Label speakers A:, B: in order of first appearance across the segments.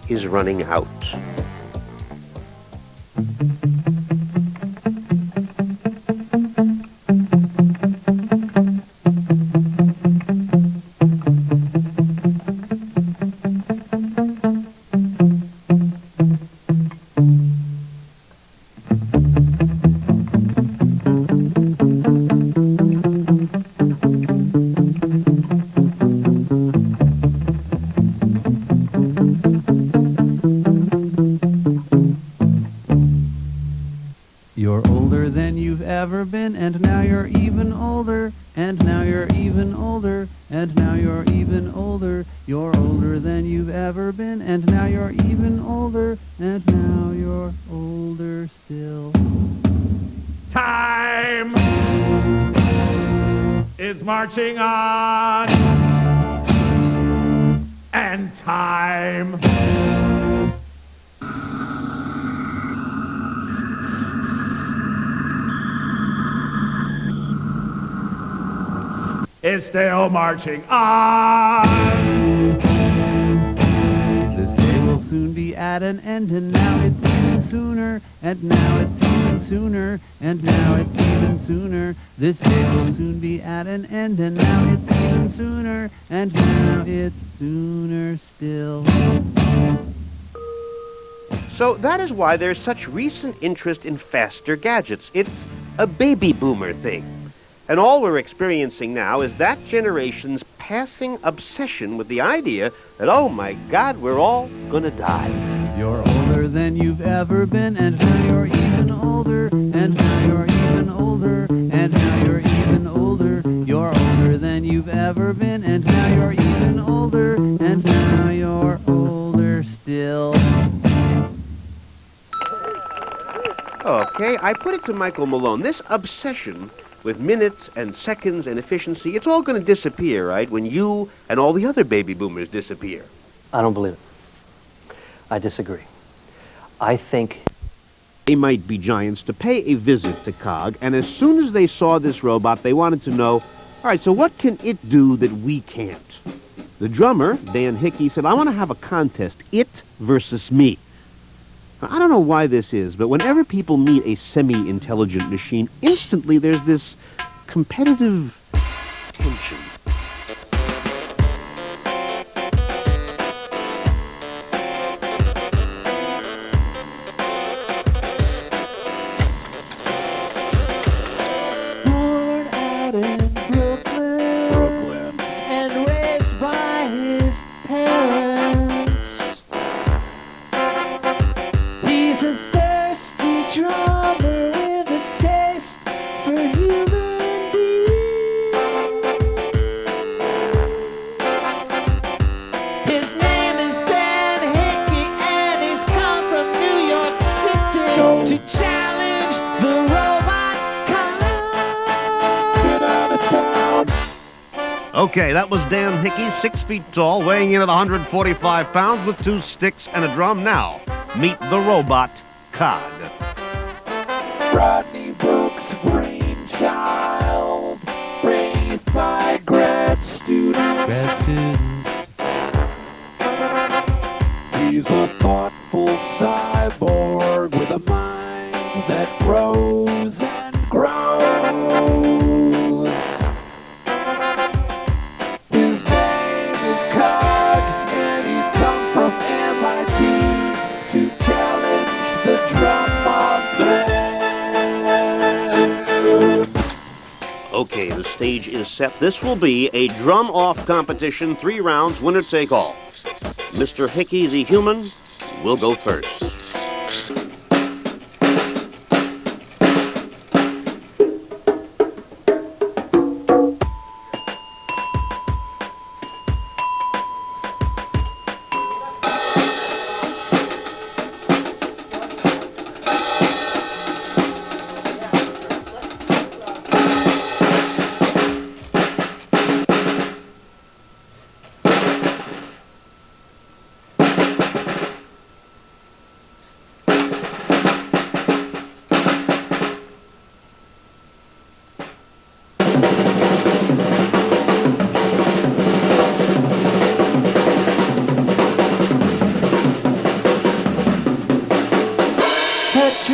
A: is running out.
B: You're older than you've ever been, and now you're even older, and now you're even older, and now you're even older. You're older than you've ever been, and now you're even older, and now you're older still.
C: Time is marching on, and time is still marching on.
B: This day will soon be at an end, and now it's even sooner, and now it's even sooner, and now it's even sooner. This day will soon be at an end, and now it's even sooner, and now it's sooner still.
A: So that is why there's such recent interest in faster gadgets. It's a baby boomer thing. And all we're experiencing now is that generation's passing obsession with the idea that, oh my God, we're all gonna die.
B: You're older than you've ever been, and now you're even older, and now you're even older, and now you're even older. You're older than you've ever been, and now you're even older, and now you're older still.
A: Okay, I put it to Michael Malone. This obsession with minutes and seconds and efficiency, it's all going to disappear, right, when you and all the other baby boomers disappear.
D: I don't believe it. I disagree. I think
A: They might be giants to pay a visit to COG, and as soon as they saw this robot, they wanted to know, all right, so what can it do that we can't? The drummer, Dan Hickey, said, I want to have a contest, it versus me. Now, I don't know why this is, but whenever people meet a semi-intelligent machine, instantly there's this competitive tension.
E: Born out in Brooklyn, and raised by his parents. He's a thirsty drummer with a taste for human beings. His name is Dan Hickey, and he's come from New York City to challenge the robot god. Get out of town.
A: Okay, that was Dan Hickey, 6 feet tall, weighing in at 145 pounds with 2 sticks and a drum. Now, meet the robot, Cod.
E: Rodney Brooks' brainchild, raised by grad students.
B: Grad students.
E: He's a thoughtful cyborg with a mind that grows and grows. His name is Cog, and he's come from MIT to challenge the drum of man.
A: Okay, the stage is set. This will be a drum-off competition, 3 rounds, winner take all. Mr. Hickey, the human, will go first.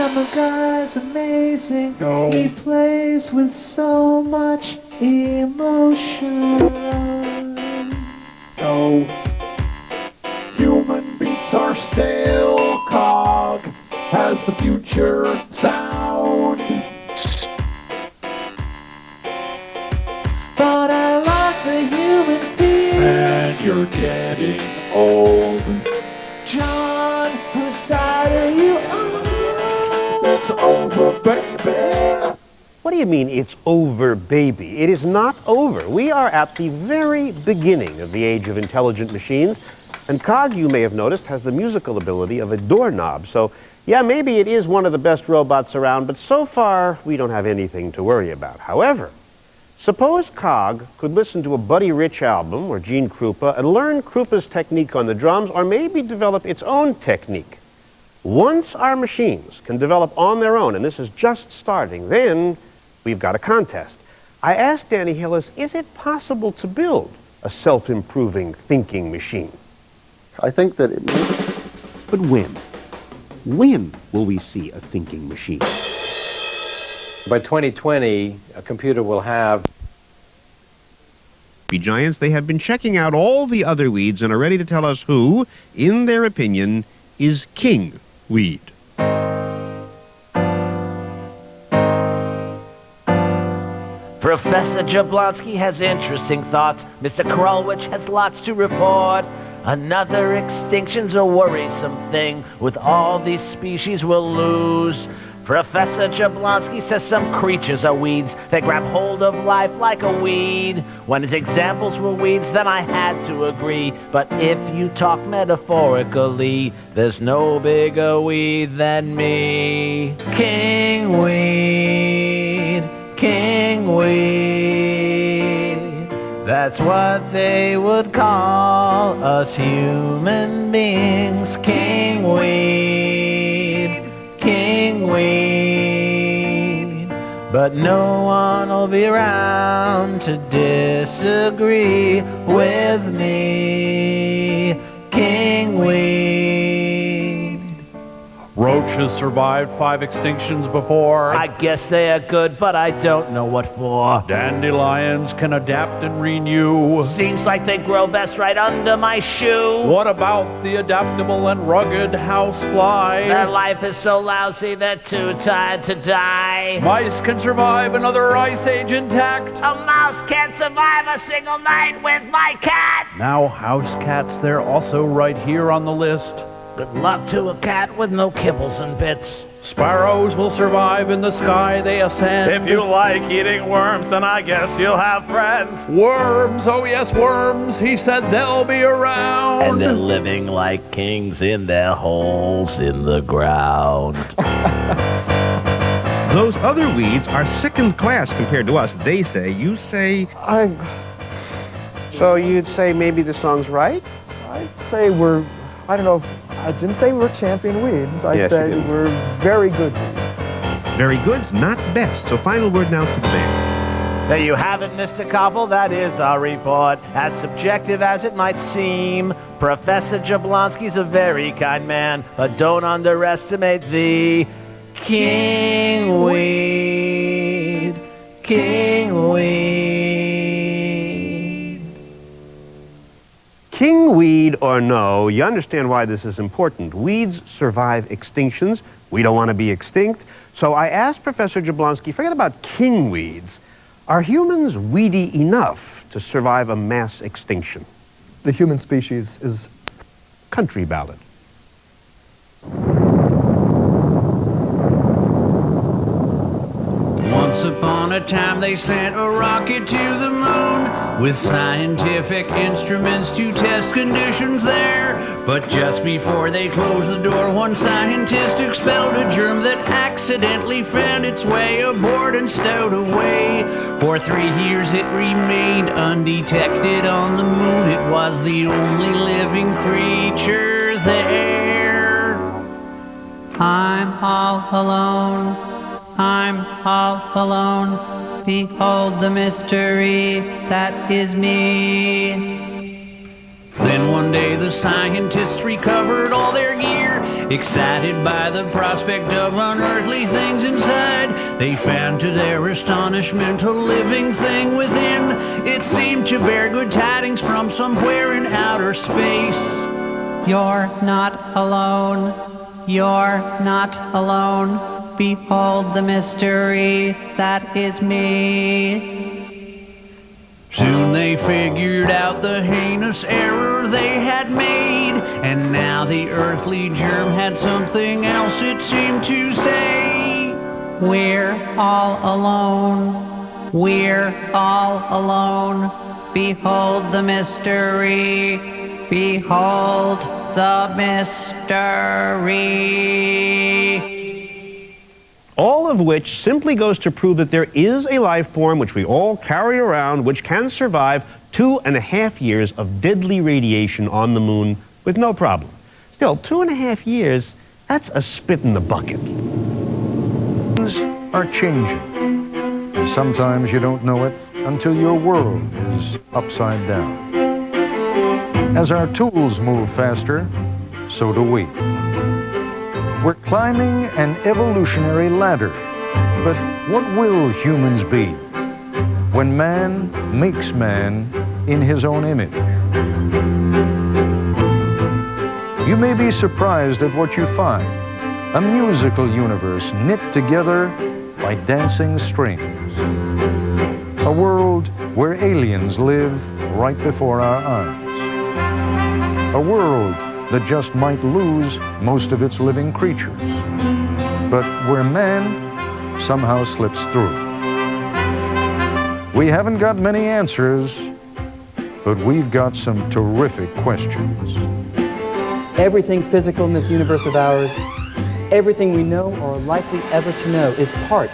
E: Family Guy's amazing.
C: No.
E: He plays with so much emotion.
C: No.
E: Human beats are stale. Cog has the future sound. But I like the human feel.
C: And you're getting old.
E: John, whose side are you on?
C: It's over, baby.
A: What do you mean it's over, baby? It is not over. We are at the very beginning of the age of intelligent machines, and Cog, you may have noticed, has the musical ability of a doorknob. So, yeah, maybe it is one of the best robots around, but so far we don't have anything to worry about. However, suppose Cog could listen to a Buddy Rich album or Gene Krupa and learn Krupa's technique on the drums, or maybe develop its own technique. Once our machines can develop on their own, and this is just starting, then we've got a contest. I asked Danny Hillis, is it possible to build a self-improving thinking machine?
F: I think that it may.
A: But when? When will we see a thinking machine?
G: By 2020, a computer will have
A: Giants, they have been checking out all the other weeds and are ready to tell us who, in their opinion, is king weed.
H: Professor Jablonski has interesting thoughts. Mr. Krulwich has lots to report. Another extinction's a worrisome thing. With all these species we'll lose. Professor Jablonski says some creatures are weeds. They grab hold of life like a weed. When his examples were weeds, then I had to agree. But if you talk metaphorically, there's no bigger weed than me. King weed, king weed. That's what they would call us human beings. King weed, king weed. But no one will be around to disagree with me. King weed.
I: Roaches survived 5 extinctions before.
H: I guess they are good, but I don't know what for.
I: Dandelions can adapt and renew.
H: Seems like they grow best right under my shoe.
I: What about the adaptable and rugged housefly?
H: Their life is so lousy, they're too tired to die.
I: Mice can survive another ice age intact.
H: A mouse can't survive a single night with my cat.
I: Now house cats, they're also right here on the list.
H: Good luck to a cat with no kibbles and bits.
I: Sparrows will survive in the sky they ascend.
C: If you like eating worms, then I guess you'll have friends.
I: Worms, oh yes, worms, he said they'll be around.
H: And they're living like kings in their holes in the ground.
A: Those other weeds are second class compared to us, they say. You say... So you'd say maybe the song's right?
F: I'd say we're. I don't know. I didn't say we're champion weeds. I
A: Yes, you
F: said
A: did.
F: we're very good weeds.
A: Very good's not best. So final word now to the band.
H: There you have it, Mr. Koppel. That is our report. As subjective as it might seem, Professor Jablonski's a very kind man, but don't underestimate the king weed, king weed.
A: King weed or no, you understand why this is important. Weeds survive extinctions. We don't want to be extinct. So I asked Professor Jablonski, forget about king weeds. Are humans weedy enough to survive a mass extinction?
F: The human species is.
A: Country ballad.
B: Once upon a time they sent a rocket to the moon with scientific instruments to test conditions there. But just before they closed the door, one scientist expelled a germ that accidentally found its way aboard and stowed away. For 3 years it remained undetected on the moon. It was the only living creature there. I'm all alone. I'm all alone. Behold the mystery that is me. Then one day the scientists recovered all their gear Excited by the prospect of unearthly things inside, they found to their astonishment a living thing within. It seemed to bear good tidings from somewhere in outer space. You're not alone. You're not alone. Behold the mystery that is me. Soon they figured out the heinous error they had made, and now the earthly germ had something else it seemed to say. We're all alone. We're all alone. Behold the mystery. Behold the mystery.
A: All of which simply goes to prove that there is a life form which we all carry around which can survive 2.5 years of deadly radiation on the moon with no problem. Still, 2.5 years, that's a spit in the bucket.
J: Things are changing. And sometimes you don't know it until your world is upside down. As our tools move faster, so do we. We're climbing an evolutionary ladder, but what will humans be when man makes man in his own image? You may be surprised at what you find, a musical universe knit together by dancing strings, a world where aliens live right before our eyes, a world that just might lose most of its living creatures, but where man somehow slips through. We haven't got many answers, but we've got some terrific questions.
K: Everything physical in this universe of ours, everything we know or are likely ever to know, is part